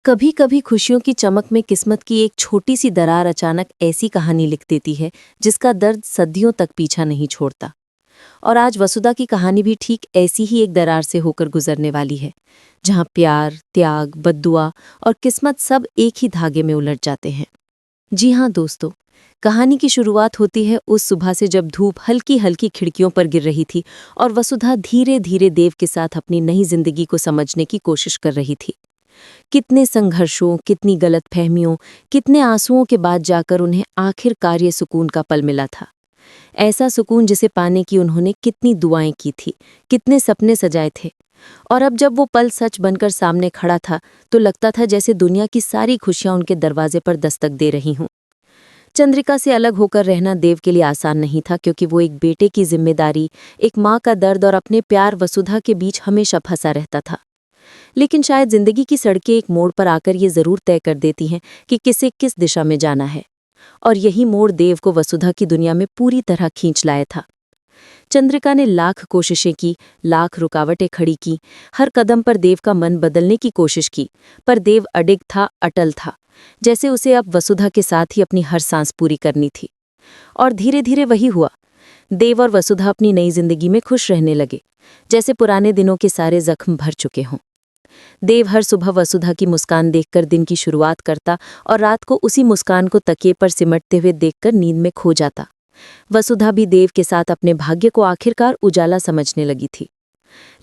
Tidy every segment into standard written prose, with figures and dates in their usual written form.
कभी कभी खुशियों की चमक में किस्मत की एक छोटी सी दरार अचानक ऐसी कहानी लिख देती है जिसका दर्द सदियों तक पीछा नहीं छोड़ता। और आज वसुधा की कहानी भी ठीक ऐसी ही एक दरार से होकर गुजरने वाली है, जहां प्यार, त्याग, बद्दुआ और किस्मत सब एक ही धागे में उलझ जाते हैं। जी हाँ दोस्तों, कहानी की शुरुआत होती है उस सुबह से जब धूप हल्की हल्की खिड़कियों पर गिर रही थी और वसुधा धीरे धीरे देव के साथ अपनी नई जिंदगी को समझने की कोशिश कर रही थी। कितने संघर्षों, कितनी गलतफहमियों, कितने आंसुओं के बाद जाकर उन्हें आखिरकार ये सुकून का पल मिला था। ऐसा सुकून जिसे पाने की उन्होंने कितनी दुआएं की थी, कितने सपने सजाए थे। और अब जब वो पल सच बनकर सामने खड़ा था तो लगता था जैसे दुनिया की सारी खुशियां उनके दरवाजे पर दस्तक दे रही हों। चंद्रिका से अलग होकर रहना देव के लिए आसान नहीं था, क्योंकि वो एक बेटे की जिम्मेदारी, एक माँ का दर्द और अपने प्यार वसुधा के बीच हमेशा फंसा रहता था। लेकिन शायद जिंदगी की सड़कें एक मोड़ पर आकर ये जरूर तय कर देती हैं कि किसे किस दिशा में जाना है। और यही मोड़ देव को वसुधा की दुनिया में पूरी तरह खींच लाया था। चंद्रिका ने लाख कोशिशें की, लाख रुकावटें खड़ी की, हर कदम पर देव का मन बदलने की कोशिश की, पर देव अडिग था, अटल था, जैसे उसे अब वसुधा के साथ ही अपनी हर सांस पूरी करनी थी। और धीरे धीरे वही हुआ। देव और वसुधा अपनी नई जिंदगी में खुश रहने लगे, जैसे पुराने दिनों के सारे जख्म भर चुके हों। देव हर सुबह वसुधा की मुस्कान देखकर दिन की शुरुआत करता और रात को उसी मुस्कान को तकिए पर सिमटते हुए देखकर नींद में खो जाता। वसुधा भी देव के साथ अपने भाग्य को आखिरकार उजाला समझने लगी थी।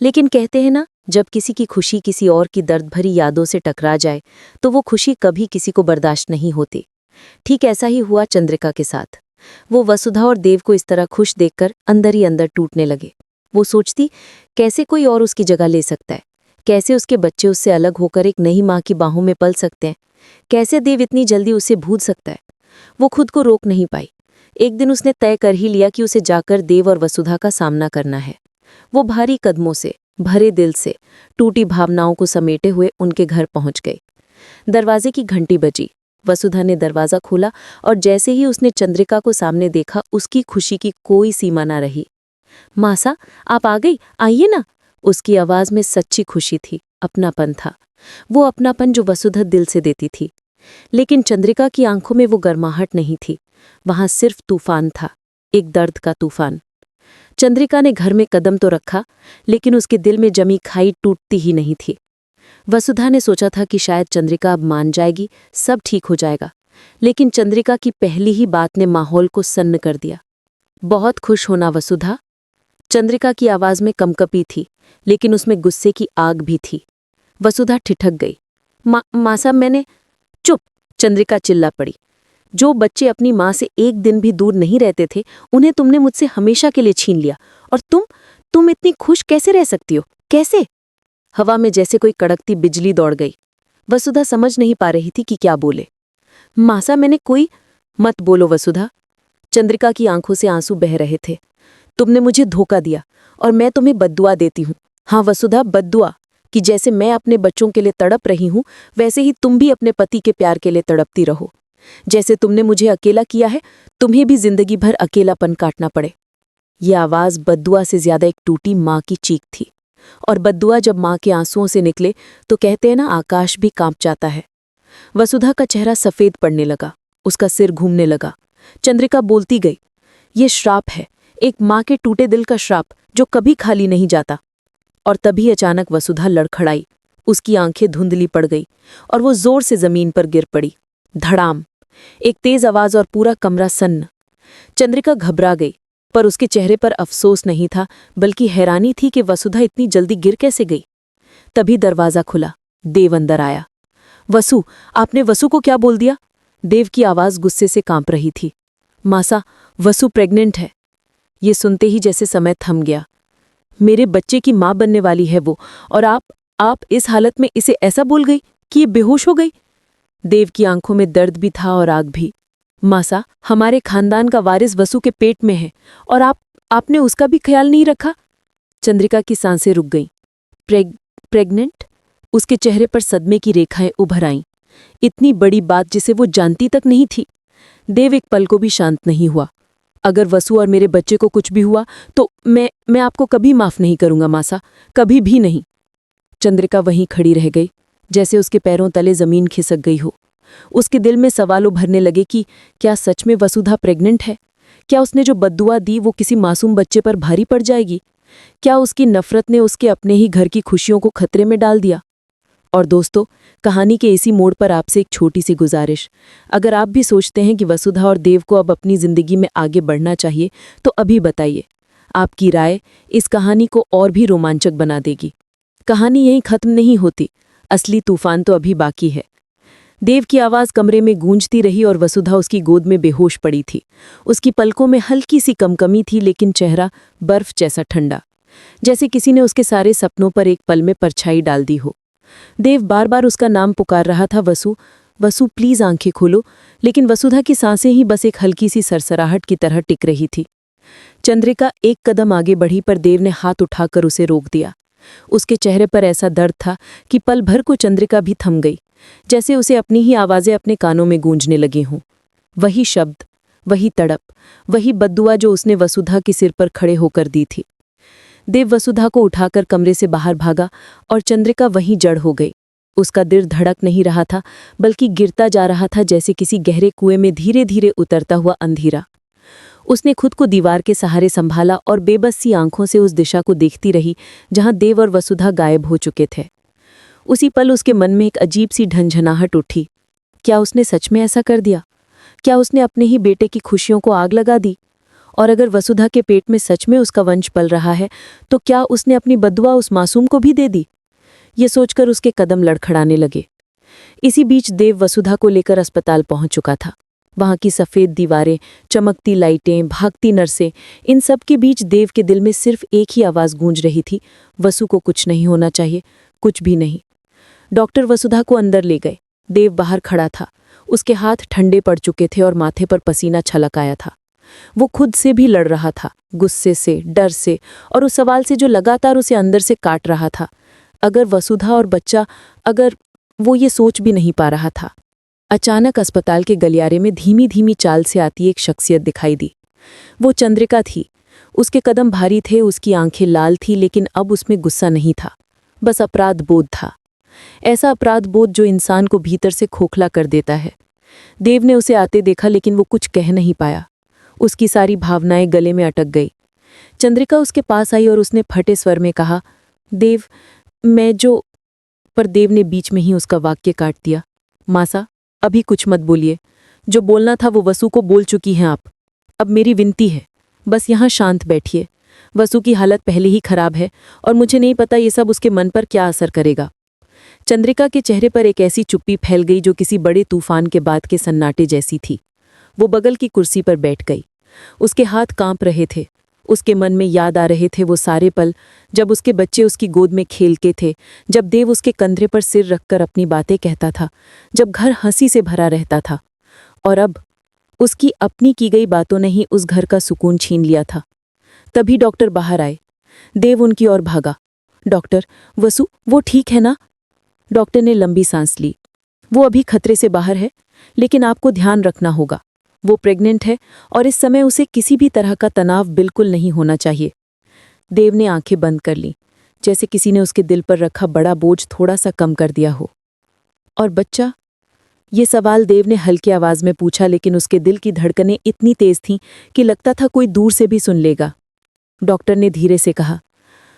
लेकिन कहते हैं ना, जब किसी की खुशी किसी और की दर्द भरी यादों से टकरा जाए तो वो खुशी कभी किसी को बर्दाश्त नहीं होती। ठीक ऐसा ही हुआ चंद्रिका के साथ। वो वसुधा और देव को इस तरह खुश देखकर अंदर ही अंदर टूटने लगे। वो सोचती, कैसे कोई और उसकी जगह ले सकता है, कैसे उसके बच्चे उससे अलग होकर एक नई माँ की बाहों में पल सकते हैं, कैसे देव इतनी जल्दी उसे भूल सकता है। वो खुद को रोक नहीं पाई। एक दिन उसने तय कर ही लिया कि उसे जाकर देव और वसुधा का सामना करना है। वो भारी कदमों से, भरे दिल से, टूटी भावनाओं को समेटे हुए उनके घर पहुंच गई। दरवाजे की घंटी बजी। वसुधा ने दरवाजा खोला और जैसे ही उसने चंद्रिका को सामने देखा, उसकी खुशी की कोई सीमा ना रही। मासा, आप आ गई, आइए ना। उसकी आवाज में सच्ची खुशी थी, अपनापन था, वो अपनापन जो वसुधा दिल से देती थी। लेकिन चंद्रिका की आंखों में वो गर्माहट नहीं थी, वहां सिर्फ तूफान था, एक दर्द का तूफान। चंद्रिका ने घर में कदम तो रखा, लेकिन उसके दिल में जमी खाई टूटती ही नहीं थी। वसुधा ने सोचा था कि शायद चंद्रिका अब मान जाएगी, सब ठीक हो जाएगा। लेकिन चंद्रिका की पहली ही बात ने माहौल को सन्न कर दिया। बहुत खुश होना वसुधा। चंद्रिका की आवाज में कंपकपी थी, लेकिन उसमें गुस्से की आग भी थी। वसुधा ठिठक गई। मासा, मैंने... चुप! चंद्रिका चिल्ला पड़ी। जो बच्चे अपनी माँ से एक दिन भी दूर नहीं रहते थे, उन्हें तुमने मुझसे हमेशा के लिए छीन लिया। और तुम इतनी खुश कैसे रह सकती हो, कैसे? हवा में जैसे कोई कड़कती बिजली दौड़ गई। वसुधा समझ नहीं पा रही थी कि क्या बोले। मासा, मैंने कोई... मत बोलो वसुधा। चंद्रिका की आंखों से आंसू बह रहे थे। तुमने मुझे धोखा दिया और मैं तुम्हें बद्दुआ देती हूँ। हाँ वसुधा, बद्दुआ, कि जैसे मैं अपने बच्चों के लिए तड़प रही हूँ, वैसे ही तुम भी अपने पति के प्यार के लिए तड़पती रहो। जैसे तुमने मुझे अकेला किया है, तुम्हें भी जिंदगी भर अकेलापन काटना पड़े। यह आवाज बद्दुआ से ज्यादा एक टूटी माँ की चीख थी। और बद्दुआ जब माँ के आंसुओं से निकले तो कहते हैं ना, आकाश भी कांप जाता है। वसुधा का चेहरा सफेद पड़ने लगा, उसका सिर घूमने लगा। चंद्रिका बोलती गई, ये श्राप है, एक माँ के टूटे दिल का श्राप जो कभी खाली नहीं जाता। और तभी अचानक वसुधा लड़खड़ाई, उसकी आंखें धुंधली पड़ गई और वो जोर से जमीन पर गिर पड़ी। धड़ाम! एक तेज आवाज और पूरा कमरा सन्न। चंद्रिका घबरा गई, पर उसके चेहरे पर अफसोस नहीं था, बल्कि हैरानी थी कि वसुधा इतनी जल्दी गिर कैसे गई। तभी दरवाजा खुला, देव अंदर आया। वसु, आपने वसु को क्या बोल दिया? देव की आवाज गुस्से से कांप रही थी। मासा, वसु प्रेग्नेंट है। ये सुनते ही जैसे समय थम गया। मेरे बच्चे की माँ बनने वाली है वो, और आप इस हालत में इसे ऐसा बोल गई कि ये बेहोश हो गई। देव की आंखों में दर्द भी था और आग भी। मासा, हमारे खानदान का वारिस वसु के पेट में है, और आपने उसका भी ख्याल नहीं रखा। चंद्रिका की सांसें रुक गईं। प्रेग्नेंट? उसके चेहरे पर सदमे की रेखाएं उभर आईं। इतनी बड़ी बात जिसे वो जानती तक नहीं थी। देव एक पल को भी शांत नहीं हुआ। अगर वसु और मेरे बच्चे को कुछ भी हुआ तो मैं आपको कभी माफ नहीं करूंगा मासा, कभी भी नहीं। चंद्रिका वहीं खड़ी रह गई, जैसे उसके पैरों तले जमीन खिसक गई हो। उसके दिल में सवाल उभरने लगे कि क्या सच में वसुधा प्रेग्नेंट है? क्या उसने जो बद्दुआ दी वो किसी मासूम बच्चे पर भारी पड़ जाएगी? क्या उसकी नफरत ने उसके अपने ही घर की खुशियों को खतरे में डाल दिया? और दोस्तों, कहानी के इसी मोड़ पर आपसे एक छोटी सी गुजारिश। अगर आप भी सोचते हैं कि वसुधा और देव को अब अपनी जिंदगी में आगे बढ़ना चाहिए, तो अभी बताइए। आपकी राय इस कहानी को और भी रोमांचक बना देगी। कहानी यहीं खत्म नहीं होती, असली तूफान तो अभी बाकी है। देव की आवाज़ कमरे में गूंजती रही और वसुधा उसकी गोद में बेहोश पड़ी थी। उसकी पलकों में हल्की सी कंकमी थी, लेकिन चेहरा बर्फ जैसा ठंडा, जैसे किसी ने उसके सारे सपनों पर एक पल में परछाई डाल दी हो। देव बार बार उसका नाम पुकार रहा था, वसु, वसु प्लीज आंखें खोलो, लेकिन वसुधा की सांसें ही बस एक हल्की सी सरसराहट की तरह टिक रही थी। चंद्रिका एक कदम आगे बढ़ी, पर देव ने हाथ उठाकर उसे रोक दिया। उसके चेहरे पर ऐसा दर्द था कि पल भर को चंद्रिका भी थम गई, जैसे उसे अपनी ही आवाज़ें अपने कानों में गूंजने लगी हों। वही शब्द, वही तड़प, वही बद्दुआ जो उसने वसुधा के सिर पर खड़े होकर दी थी। देव वसुधा को उठाकर कमरे से बाहर भागा और चंद्रिका वहीं जड़ हो गई। उसका दिल धड़क नहीं रहा था, बल्कि गिरता जा रहा था, जैसे किसी गहरे कुएं में धीरे धीरे उतरता हुआ अंधेरा। उसने खुद को दीवार के सहारे संभाला और बेबस सी आंखों से उस दिशा को देखती रही जहां देव और वसुधा गायब हो चुके थे। उसी पल उसके मन में एक अजीब सी झंझनाहट उठी। क्या उसने सच में ऐसा कर दिया? क्या उसने अपने ही बेटे की खुशियों को आग लगा दी? और अगर वसुधा के पेट में सच में उसका वंश पल रहा है, तो क्या उसने अपनी बद्दुआ उस मासूम को भी दे दी? ये सोचकर उसके कदम लड़खड़ाने लगे। इसी बीच देव वसुधा को लेकर अस्पताल पहुंच चुका था। वहां की सफ़ेद दीवारें, चमकती लाइटें, भागती नर्सें, इन सब के बीच देव के दिल में सिर्फ एक ही आवाज़ गूंज रही थी, वसु को कुछ नहीं होना चाहिए, कुछ भी नहीं। डॉक्टर वसुधा को अंदर ले गए। देव बाहर खड़ा था। उसके हाथ ठंडे पड़ चुके थे और माथे पर पसीना छलक आया था। वो खुद से भी लड़ रहा था, गुस्से से, डर से, और उस सवाल से जो लगातार उसे अंदर से काट रहा था। अगर वसुधा और बच्चा, अगर वो ये सोच भी नहीं पा रहा था। अचानक अस्पताल के गलियारे में धीमी धीमी चाल से आती एक शख्सियत दिखाई दी। वो चंद्रिका थी। उसके कदम भारी थे, उसकी आंखें लाल थी, लेकिन अब उसमें गुस्सा नहीं था, बस अपराध बोध था। ऐसा अपराध बोध जो इंसान को भीतर से खोखला कर देता है। देव ने उसे आते देखा, लेकिन वो कुछ कह नहीं पाया। उसकी सारी भावनाएं गले में अटक गई। चंद्रिका उसके पास आई और उसने फटे स्वर में कहा, देव, मैं जो... पर देव ने बीच में ही उसका वाक्य काट दिया। मासा, अभी कुछ मत बोलिए। जो बोलना था वो वसु को बोल चुकी हैं आप। अब मेरी विनती है, बस यहाँ शांत बैठिए। वसु की हालत पहले ही खराब है और मुझे नहीं पता ये सब उसके मन पर क्या असर करेगा। चंद्रिका के चेहरे पर एक ऐसी चुप्पी फैल गई जो किसी बड़े तूफान के बाद के सन्नाटे जैसी थी। वो बगल की कुर्सी पर बैठ गई। उसके हाथ कांप रहे थे। उसके मन में याद आ रहे थे वो सारे पल जब उसके बच्चे उसकी गोद में खेलते थे, जब देव उसके कंधे पर सिर रखकर अपनी बातें कहता था, जब घर हंसी से भरा रहता था। और अब उसकी अपनी की गई बातों ने ही उस घर का सुकून छीन लिया था। तभी डॉक्टर बाहर आए। देव उनकी ओर भागा। डॉक्टर, वसु वो ठीक है ना? डॉक्टर ने लंबी सांस ली। वो अभी खतरे से बाहर है, लेकिन आपको ध्यान रखना होगा। वो प्रेग्नेंट है और इस समय उसे किसी भी तरह का तनाव बिल्कुल नहीं होना चाहिए। देव ने आंखें बंद कर लीं, जैसे किसी ने उसके दिल पर रखा बड़ा बोझ थोड़ा सा कम कर दिया हो। और बच्चा? ये सवाल देव ने हल्की आवाज में पूछा, लेकिन उसके दिल की धड़कनें इतनी तेज थीं कि लगता था कोई दूर से भी सुन लेगा। डॉक्टर ने धीरे से कहा,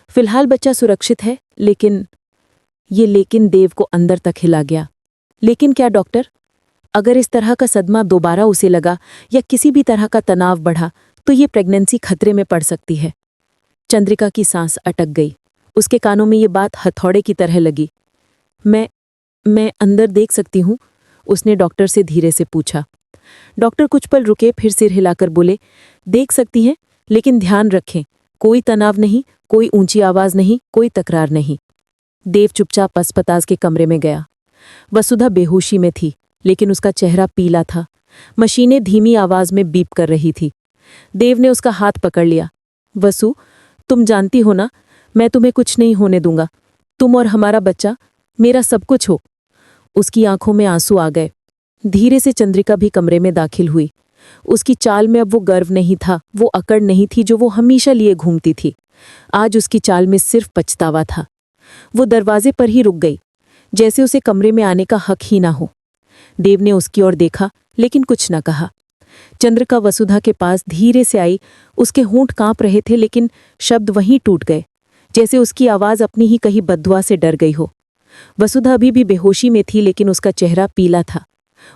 फिलहाल बच्चा सुरक्षित है, लेकिन... ये लेकिन देव को अंदर तक हिला गया। लेकिन क्या डॉक्टर? अगर इस तरह का सदमा दोबारा उसे लगा या किसी भी तरह का तनाव बढ़ा, तो ये प्रेगनेंसी खतरे में पड़ सकती है। चंद्रिका की सांस अटक गई। उसके कानों में ये बात हथौड़े की तरह लगी। मैं अंदर देख सकती हूँ? उसने डॉक्टर से धीरे से पूछा। डॉक्टर कुछ पल रुके, फिर सिर हिलाकर बोले, देख सकती हैं, लेकिन ध्यान रखें, कोई तनाव नहीं, कोई ऊंची आवाज नहीं, कोई तकरार नहीं। देव चुपचाप अस्पताल के कमरे में गया। वसुधा बेहोशी में थी, लेकिन उसका चेहरा पीला था। मशीनें धीमी आवाज में बीप कर रही थी। देव ने उसका हाथ पकड़ लिया। वसु, तुम जानती हो ना, मैं तुम्हें कुछ नहीं होने दूंगा। तुम और हमारा बच्चा मेरा सब कुछ हो। उसकी आंखों में आंसू आ गए। धीरे से चंद्रिका भी कमरे में दाखिल हुई। उसकी चाल में अब वो गर्व नहीं था, वो अकड़ नहीं थी जो वो हमेशा लिए घूमती थी। आज उसकी चाल में सिर्फ पछतावा था। वो दरवाजे पर ही रुक गई। जैसे उसे कमरे में आने का हक ही ना हो। देव ने उसकी ओर देखा लेकिन कुछ न कहा। चंद्रिका वसुधा के पास धीरे से आई। उसके होंठ कांप रहे थे लेकिन शब्द वहीं टूट गए, जैसे उसकी आवाज अपनी ही कही बद्दुआ से डर गई हो। वसुधा अभी भी बेहोशी में थी लेकिन उसका चेहरा पीला था।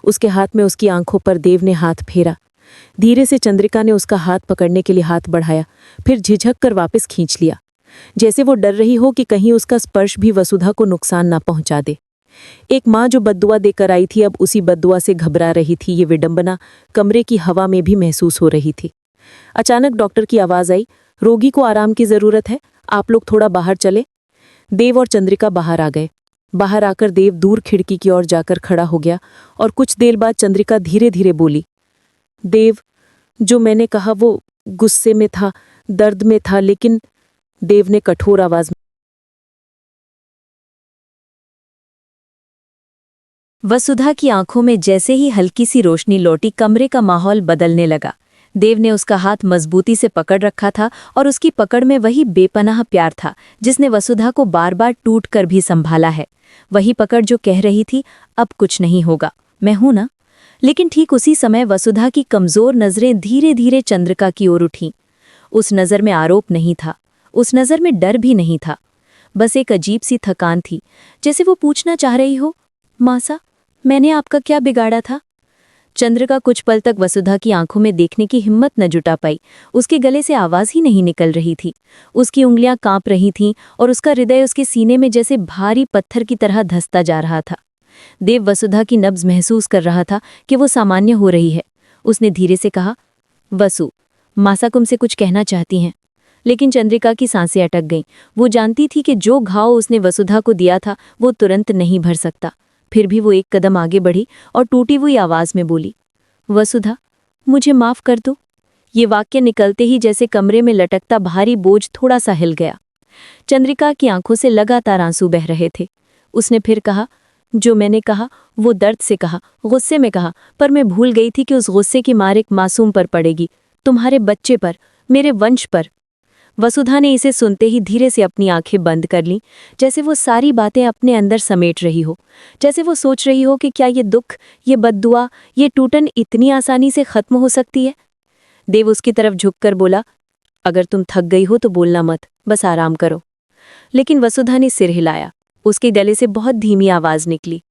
उसके हाथ में उसकी आंखों पर देव ने हाथ फेरा। धीरे से चंद्रिका ने उसका हाथ पकड़ने के लिए हाथ बढ़ाया, फिर झिझक कर वापस खींच लिया, जैसे वो डर रही हो कि कहीं उसका स्पर्श भी वसुधा को नुकसान ना पहुंचा दे। एक माँ जो बद्दुआ देकर आई थी अब उसी बद्दुआ से घबरा रही थी। ये विडंबना कमरे की हवा में भी महसूस हो रही थी। अचानक डॉक्टर की आवाज आई, रोगी को आराम की जरूरत है, आप लोग थोड़ा बाहर चले। देव और चंद्रिका बाहर आ गए। बाहर आकर देव दूर खिड़की की ओर जाकर खड़ा हो गया और कुछ देर बाद चंद्रिका धीरे धीरे बोली, देव, जो मैंने कहा वो गुस्से में था, दर्द में था, लेकिन देव ने कठोर आवाज में। वसुधा की आंखों में जैसे ही हल्की सी रोशनी लौटी, कमरे का माहौल बदलने लगा। देव ने उसका हाथ मजबूती से पकड़ रखा था और उसकी पकड़ में वही बेपनाह प्यार था जिसने वसुधा को बार बार टूट कर भी संभाला है। वही पकड़ जो कह रही थी, अब कुछ नहीं होगा, मैं हूं ना। लेकिन ठीक उसी समय वसुधा की कमजोर नजरें धीरे धीरे चंद्रिका की ओर उठीं। उस नजर में आरोप नहीं था, उस नजर में डर भी नहीं था, बस एक अजीब सी थकान थी, जैसे वो पूछना चाह रही हो, मासा, मैंने आपका क्या बिगाड़ा था। चंद्रिका कुछ पल तक वसुधा की आंखों में देखने की हिम्मत न जुटा पाई। उसके गले से आवाज ही नहीं निकल रही थी। उसकी उंगलियां कांप रही थीं और उसका हृदय उसके सीने में जैसे भारी पत्थर की तरह धंसता जा रहा था। देव वसुधा की नब्ज महसूस कर रहा था कि वो सामान्य हो रही है। उसने धीरे से कहा, वसु, मासा तुमसे कुछ कहना चाहती हैं। लेकिन चंद्रिका की सांसें अटक गईं। वो जानती थी कि जो घाव उसने वसुधा को दिया था वो तुरंत नहीं भर सकता। फिर भी वो एक कदम आगे बढ़ी और टूटी हुई आवाज में बोली, वसुधा, मुझे माफ कर दो। ये वाक्य निकलते ही जैसे कमरे में लटकता भारी बोझ थोड़ा सा हिल गया। चंद्रिका की आंखों से लगातार आंसू बह रहे थे। उसने फिर कहा, जो मैंने कहा वो दर्द से कहा, गुस्से में कहा, पर मैं भूल गई थी कि उस गुस्से की मार एक मासूम पर पड़ेगी, तुम्हारे बच्चे पर, मेरे वंश पर। वसुधा ने इसे सुनते ही धीरे से अपनी आंखें बंद कर लीं, जैसे वो सारी बातें अपने अंदर समेट रही हो, जैसे वो सोच रही हो कि क्या ये दुख, ये बद्दुआ, ये टूटन इतनी आसानी से खत्म हो सकती है। देव उसकी तरफ झुककर बोला, अगर तुम थक गई हो तो बोलना मत, बस आराम करो। लेकिन वसुधा ने सिर हिलाया। उसके गले से बहुत धीमी आवाज निकली,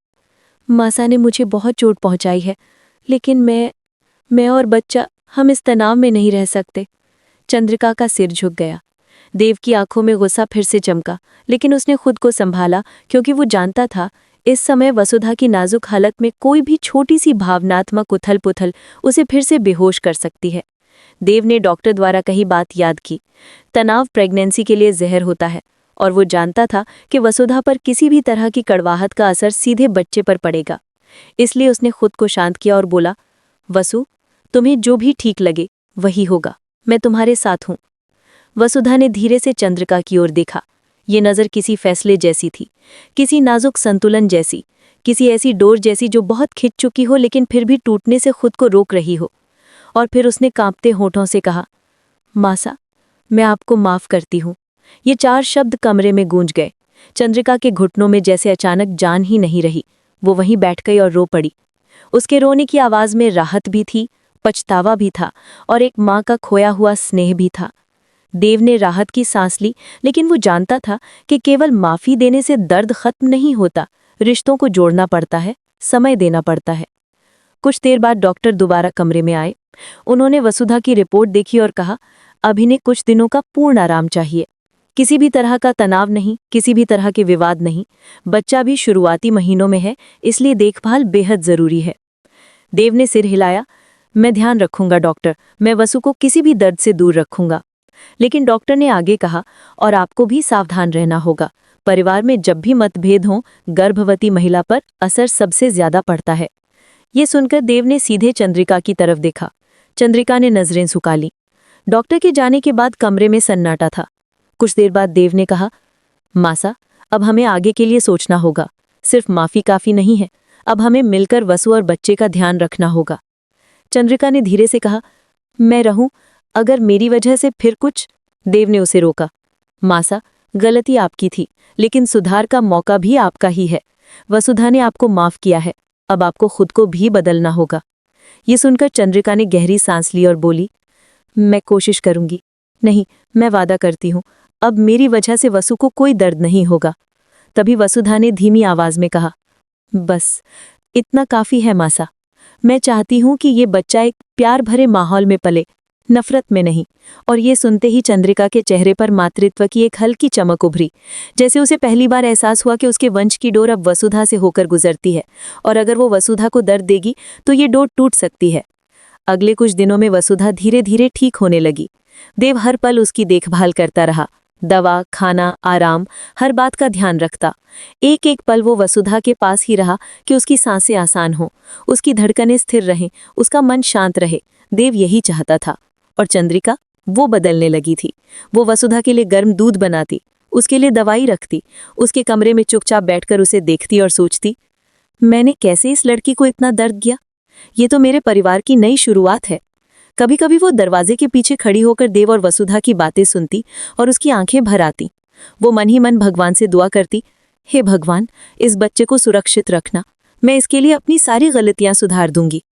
मासा ने मुझे बहुत चोट पहुंचाई है, लेकिन मैं और बच्चा, हम इस तनाव में नहीं रह सकते। चंद्रिका का सिर झुक गया। देव की आंखों में गुस्सा फिर से चमका, लेकिन उसने खुद को संभाला क्योंकि वो जानता था इस समय वसुधा की नाजुक हालत में कोई भी छोटी सी भावनात्मक उथल पुथल उसे फिर से बेहोश कर सकती है। देव ने डॉक्टर द्वारा कही बात याद की, तनाव प्रेगनेंसी के लिए जहर होता है, और वो जानता था कि वसुधा पर किसी भी तरह की कड़वाहट का असर सीधे बच्चे पर पड़ेगा। इसलिए उसने खुद को शांत किया और बोला, वसु, तुम्हें जो भी ठीक लगे वही होगा, मैं तुम्हारे साथ हूं। वसुधा ने धीरे से चंद्रिका की ओर देखा। ये नज़र किसी फैसले जैसी थी, किसी नाजुक संतुलन जैसी, किसी ऐसी डोर जैसी जो बहुत खिंच चुकी हो लेकिन फिर भी टूटने से खुद को रोक रही हो। और फिर उसने कांपते होठों से कहा, मासा, मैं आपको माफ करती हूं। ये 4 शब्द कमरे में गूंज गए। चंद्रिका के घुटनों में जैसे अचानक जान ही नहीं रही। वो वहीं बैठ गई और रो पड़ी। उसके रोने की आवाज में राहत भी थी, पछतावा भी था और एक माँ का खोया हुआ स्नेह भी था। देव ने राहत की सांस ली, लेकिन वो जानता था कि केवल माफी देने से दर्द खत्म नहीं होता, रिश्तों को जोड़ना पड़ता है, समय देना पड़ता है। कुछ देर बाद डॉक्टर दोबारा कमरे में आए। उन्होंने वसुधा की रिपोर्ट देखी और कहा, अभी ने कुछ दिनों का पूर्ण आराम चाहिए। किसी भी तरह का तनाव नहीं, किसी भी तरह के विवाद नहीं। बच्चा भी शुरुआती महीनों में है, इसलिए देखभाल बेहद जरूरी है। देव ने सिर हिलाया, मैं ध्यान रखूंगा डॉक्टर, मैं वसु को किसी भी दर्द से दूर रखूंगा। लेकिन डॉक्टर ने आगे कहा, और आपको भी सावधान रहना होगा। परिवार में जब भी मतभेद हों, गर्भवती महिला पर असर सबसे ज्यादा पड़ता है। ये सुनकर देव ने सीधे चंद्रिका की तरफ देखा। चंद्रिका ने नजरें झुका लीं। डॉक्टर के जाने के बाद कमरे में सन्नाटा था। कुछ देर बाद देव ने कहा, मासा, अब हमें आगे के लिए सोचना होगा। सिर्फ माफी काफी नहीं है, अब हमें मिलकर वसु और बच्चे का ध्यान रखना होगा। चंद्रिका ने धीरे से कहा, मैं रहूं, अगर मेरी वजह से फिर कुछ। देव ने उसे रोका, मासा, गलती आपकी थी, लेकिन सुधार का मौका भी आपका ही है। वसुधा ने आपको माफ किया है, अब आपको खुद को भी बदलना होगा। ये सुनकर चंद्रिका ने गहरी सांस ली और बोली, मैं कोशिश करूंगी। नहीं, मैं वादा करती हूँ, अब मेरी वजह से वसु को कोई दर्द नहीं होगा। तभी वसुधा ने धीमी आवाज में कहा, बस इतना काफी है मासा। मैं चाहती हूं कि ये बच्चा एक प्यार भरे माहौल में पले, नफरत में नहीं। और ये सुनते ही चंद्रिका के चेहरे पर मातृत्व की एक हल्की चमक उभरी, जैसे उसे पहली बार एहसास हुआ कि उसके वंश की डोर अब वसुधा से होकर गुजरती है, और अगर वो वसुधा को दर्द देगी तो ये डोर टूट सकती है। अगले कुछ दिनों में वसुधा धीरे धीरे ठीक होने लगी। देव हर पल उसकी देखभाल करता रहा, दवा, खाना, आराम, हर बात का ध्यान रखता। एक एक पल वो वसुधा के पास ही रहा कि उसकी सांसें आसान हों, उसकी धड़कनें स्थिर रहें, उसका मन शांत रहे। देव यही चाहता था। और चंद्रिका, वो बदलने लगी थी। वो वसुधा के लिए गर्म दूध बनाती, उसके लिए दवाई रखती, उसके कमरे में चुपचाप बैठकर उसे देखती और सोचती, मैंने कैसे इस लड़की को इतना दर्द दिया? ये तो मेरे परिवार की नई शुरुआत है। कभी कभी वो दरवाजे के पीछे खड़ी होकर देव और वसुधा की बातें सुनती और उसकी आंखें भर आती। वो मन ही मन भगवान से दुआ करती, हे भगवान, इस बच्चे को सुरक्षित रखना, मैं इसके लिए अपनी सारी गलतियां सुधार दूंगी।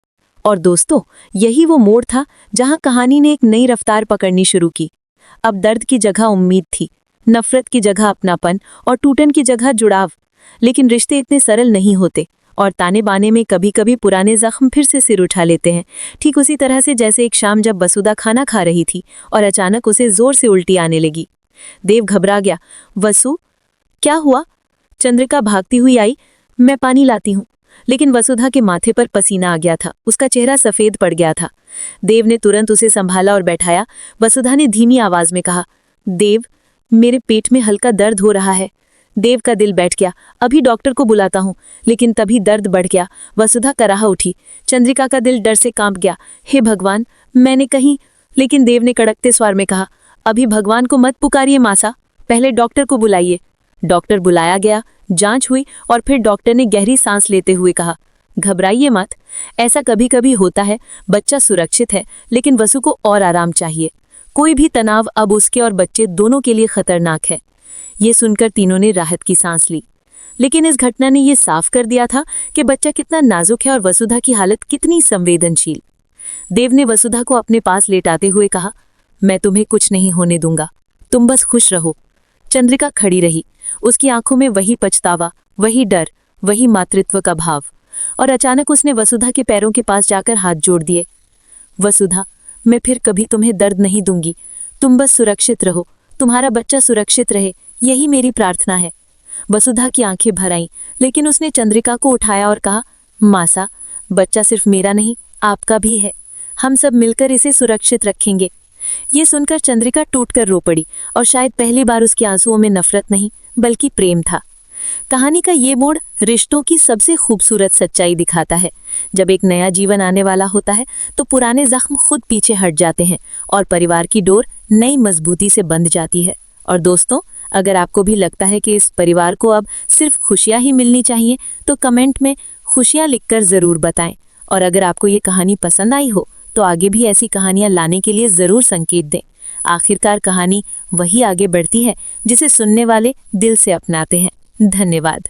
और दोस्तों, यही वो मोड़ था जहां कहानी ने एक नई रफ्तार पकड़नी शुरू की। अब दर्द की जगह उम्मीद थी, नफरत की जगह अपनापन और टूटन की जगह जुड़ाव। लेकिन रिश्ते इतने सरल नहीं होते, और ताने बाने में कभी कभी पुराने जख्म फिर से सिर उठा लेते हैं। ठीक उसी तरह से जैसे एक शाम जब वसुधा खाना खा रही थी और अचानक उसे जोर से उल्टी आने लगी। देव घबरा गया। वसु, क्या हुआ? चंद्रिका भागती हुई आई, मैं पानी लाती हूँ। लेकिन वसुधा के माथे पर पसीना आ गया था, उसका चेहरा सफेद पड़ गया था। देव ने तुरंत उसे संभाला और बैठाया। वसुधा ने धीमी आवाज में कहा, देव, मेरे पेट में हल्का दर्द हो रहा है। देव का दिल बैठ गया, अभी डॉक्टर को बुलाता हूँ। लेकिन तभी दर्द बढ़ गया। वसुधा कराह उठी। चंद्रिका का दिल डर से कांप गया। हे भगवान, मैंने कहीं। लेकिन देव ने कड़कते स्वर में कहा, अभी भगवान को मत पुकारिए मासा, पहले डॉक्टर को बुलाइए। डॉक्टर बुलाया गया, जांच हुई और फिर डॉक्टर ने गहरी सांस लेते हुए कहा, घबराइए मत, ऐसा कभी कभी होता है। बच्चा सुरक्षित है, लेकिन वसु को और आराम चाहिए। कोई भी तनाव अब उसके और बच्चे दोनों के लिए खतरनाक है। ये सुनकर तीनों ने राहत की सांस ली। लेकिन इस घटना ने यह साफ कर दिया था कि बच्चा कितना नाजुक है और वसुधा की हालत कितनी संवेदनशील। देव ने वसुधा को अपने पास लेटाते हुए कहा, मैं तुम्हें कुछ नहीं होने दूंगा, तुम बस खुश रहो। चंद्रिका खड़ी रही, उसकी आंखों में वही पछतावा, वही डर, वही मातृत्व का भाव। और अचानक उसने वसुधा के पैरों के पास जाकर हाथ जोड़ दिए। वसुधा, मैं फिर कभी तुम्हें दर्द नहीं दूंगी, तुम बस सुरक्षित रहो, तुम्हारा बच्चा सुरक्षित रहे, यही मेरी प्रार्थना है। वसुधा की आंखें भर आईं, लेकिन उसने चंद्रिका को उठाया और कहा, मासा, बच्चा सिर्फ मेरा नहीं, आपका भी है। हम सब मिलकर इसे सुरक्षित रखेंगे। ये सुनकर चंद्रिका टूटकर रो पड़ी, और शायद पहली बार उसके आंसुओं में नफरत नहीं बल्कि प्रेम था। कहानी का ये मोड़ रिश्तों की सबसे खूबसूरत सच्चाई दिखाता है। जब एक नया जीवन आने वाला होता है तो पुराने जख्म खुद पीछे हट जाते हैं और परिवार की डोर नई मजबूती से बंध जाती है। और दोस्तों, अगर आपको भी लगता है कि इस परिवार को अब सिर्फ खुशियां ही मिलनी चाहिए तो कमेंट में खुशियां लिखकर ज़रूर बताएं। और अगर आपको ये कहानी पसंद आई हो तो आगे भी ऐसी कहानियां लाने के लिए ज़रूर संकेत दें। आखिरकार कहानी वही आगे बढ़ती है जिसे सुनने वाले दिल से अपनाते हैं। धन्यवाद।